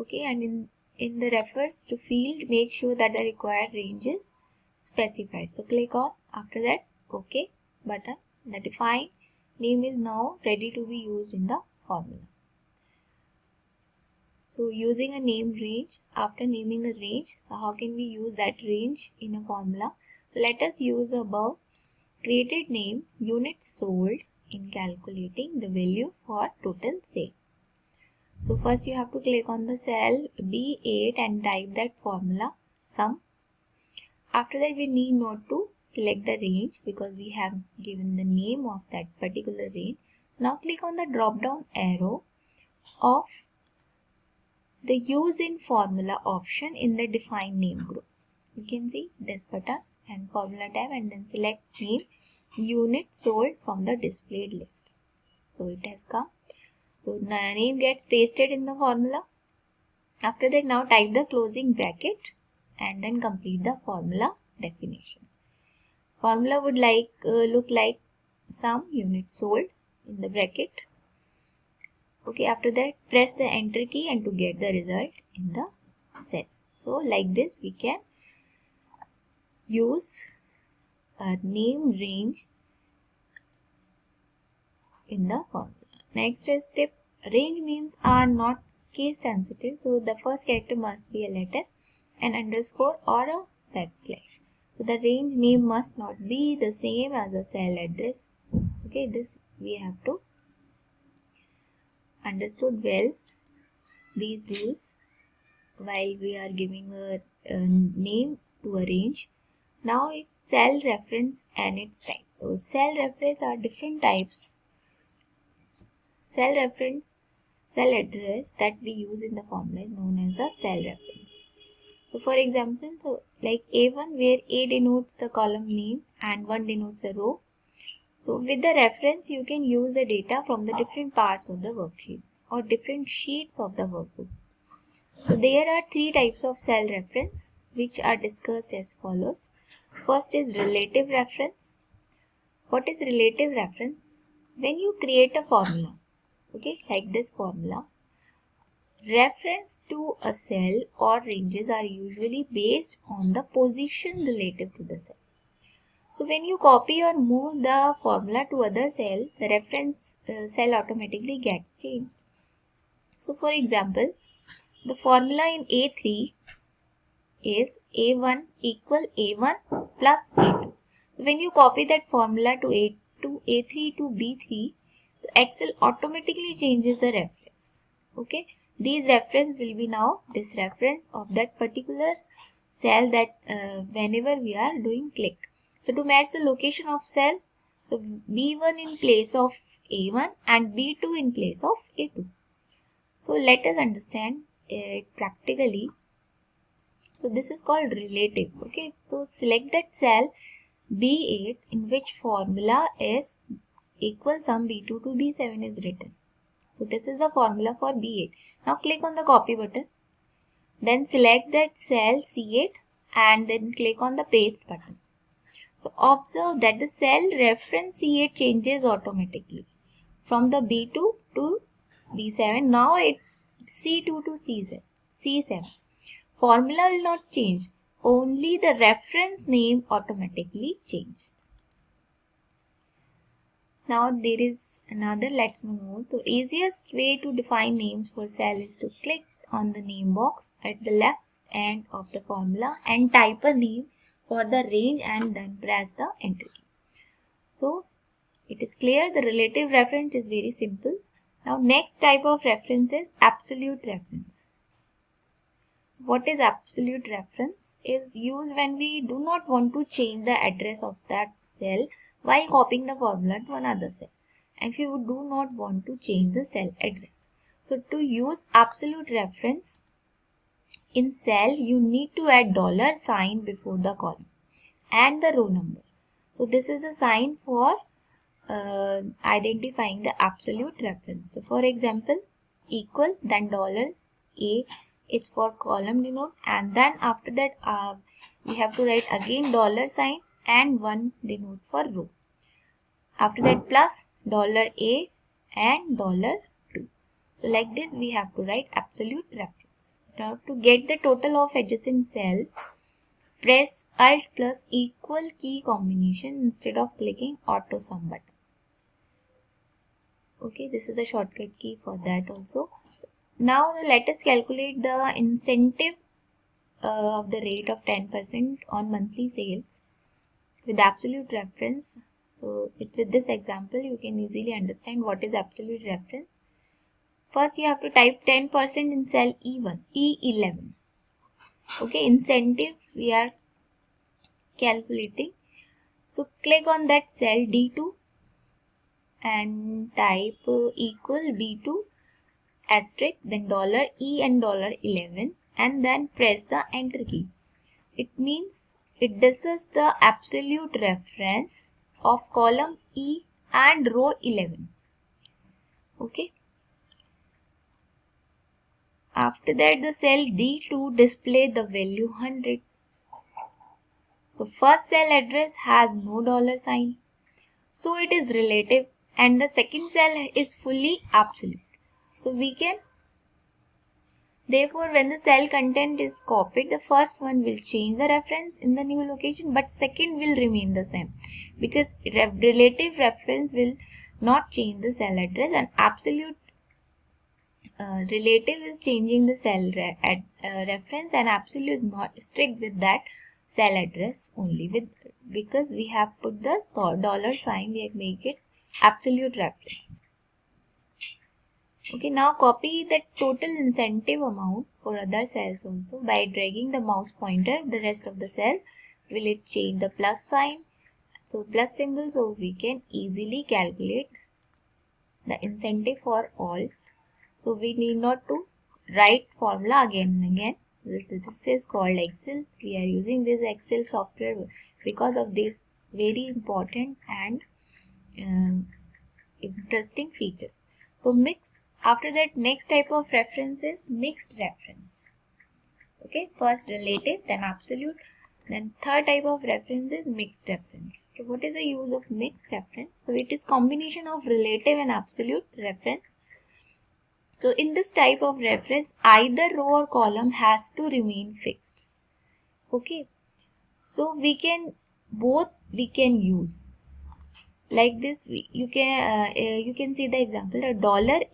Okay, and in the refers to field, make sure that the required range is specified. So click on, after that OK button. The defined name is now ready to be used in the formula. So using a name range, after naming a range, so how can we use that range in a formula? So let us use the above created name units sold in calculating the value for total sale. So first you have to click on the cell B8 and type that formula sum. After that we need not to select the range because we have given the name of that particular range. Now click on the drop down arrow of the use in formula option in the define name group. You can see this button and formula tab and then select name unit sold from the displayed list. So it has come. So name gets pasted in the formula. After that now type the closing bracket and then complete the formula definition. Formula would look like sum unit sold in the bracket. Okay, after that press the enter key and to get the result in the cell. So like this we can use a name range in the formula. Next step, range means are not case sensitive, so the first character must be a letter, an underscore or a backslash. So the range name must not be the same as the cell address. Okay, this we have to understood well these rules while we are giving a name to a range. Now it's cell reference and its type. So cell reference are different types. Cell reference, cell address that we use in the formula is known as the cell reference. So for example, so like A1 where A denotes the column name and 1 denotes the row. So with the reference you can use the data from the different parts of the worksheet or different sheets of the workbook. So there are three types of cell reference which are discussed as follows. First is relative reference. What is relative reference? When you create a formula, okay, like this formula, reference to a cell or ranges are usually based on the position relative to the cell. So when you copy or move the formula to other cell, the reference cell automatically gets changed. So for example, the formula in A3 is A1 equal A1 plus A2. So when you copy that formula to A3 to B3, so Excel automatically changes the reference. Okay, these reference will be now this reference of that particular cell that whenever we are doing click. So to match the location of cell, so B1 in place of A1 and B2 in place of A2. So let us understand it practically. So this is called relative. Okay, so select that cell B8 in which formula is equal sum B2 to B7 is written. So this is the formula for B8. Now click on the copy button. Then select that cell C8 and then click on the paste button. So observe that the cell reference C8 changes automatically from the B2 to B7. Now it's C2 to C7. Formula will not change. Only the reference name automatically changes. Now there is another let's know more. So easiest way to define names for cell is to click on the name box at the left end of the formula and type a name for the range and then press the enter key. So it is clear the relative reference is very simple. Now next type of reference is absolute reference. So what is absolute reference? Is used when we do not want to change the address of that cell while copying the formula to another cell, and if you do not want to change the cell address. So to use absolute reference in cell, you need to add $sign before the column and the row number. So this is a sign for identifying the absolute reference. So for example, equal then $A, it's for column denote, and then after that we have to write again $sign and 1 denote for row. After that plus $A and $2. So like this we have to write absolute reference. Now to get the total of adjacent cell, press Alt plus equal key combination instead of clicking auto sum button. Okay, this is the shortcut key for that also. Now let us calculate the incentive of the rate of 10% on monthly sales with absolute reference. So with this example, you can easily understand what is absolute reference. First, you have to type 10% in cell E11. Okay, incentive we are calculating. So click on that cell D2 and type equal B2 asterisk, then $E and $11, and then press the enter key. It means this is the absolute reference of column E and row 11. Okay. After that, the cell D2 display the value 100. So first cell address has no dollar sign, so it is relative, and the second cell is fully absolute. So we can, therefore, when the cell content is copied, the first one will change the reference in the new location, but second will remain the same, because relative reference will not change the cell address, and absolute relative is changing the cell reference, and absolute not strict with that cell address only, because we have put the dollar sign, we make it absolute reference. Okay, now copy the total incentive amount for other cells also by dragging the mouse pointer. The rest of the cell will it change the plus sign, so plus symbol, so we can easily calculate the incentive for all. So we need not to write formula again and again. This is called Excel. We are using this Excel software because of this very important and interesting features. So mix. After that, next type of reference is mixed reference. Okay, first relative, then absolute, then third type of reference is mixed reference. So what is the use of mixed reference? So it is combination of relative and absolute reference. So in this type of reference, either row or column has to remain fixed. Okay, so we can use. Like this, you can see the example.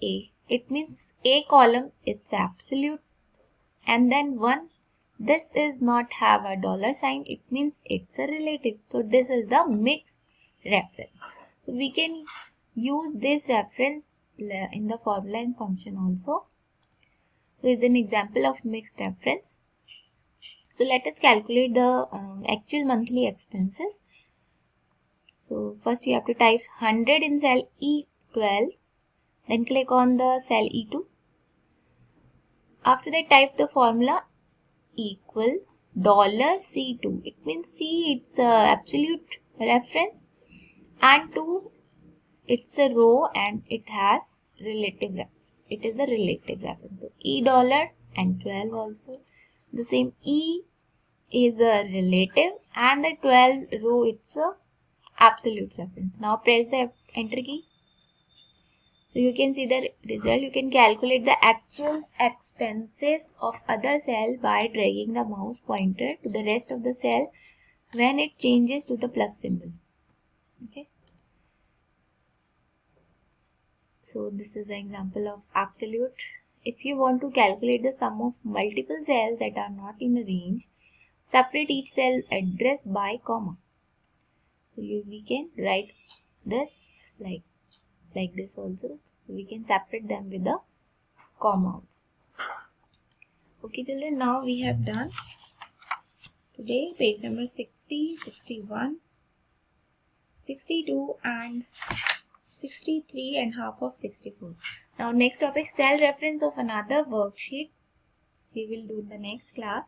$A, it means A column, it's absolute, and then one, this is not have a dollar sign, it means it's a relative. So this is the mixed reference. So we can use this reference in the formula and function also. So it's an example of mixed reference. So let us calculate the actual monthly expenses. So first you have to type 100 in cell E12, then click on the cell E2. After that, type the formula equal $C2. It means C, it's a absolute reference, and 2, it's a row and it has relative reference. It is a relative reference. So E dollar and 12 also the same. E is a relative and the 12 row, it's a absolute reference. Now press the enter key. So you can see the result. You can calculate the actual expenses of other cell by dragging the mouse pointer to the rest of the cell when it changes to the plus symbol. Okay. So this is the example of absolute. If you want to calculate the sum of multiple cells that are not in a range, separate each cell address by comma. So we can write this like this also. So we can separate them with the comma also. Okay children, now we have done today page number 60, 61, 62 and 63 and half of 64. Now next topic, cell reference of another worksheet. We will do in the next class.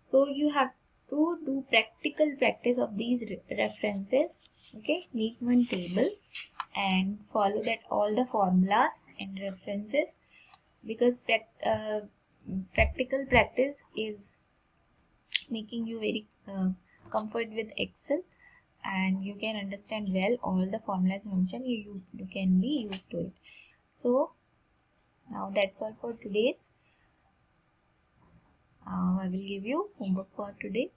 So you have to do practical practice of these references. Okay, make one table and follow that all the formulas and references, because practical practice is making you very comfort with Excel, and you can understand well all the formulas mentioned. You can be used to it. So now that's all for today's I will give you homework for today.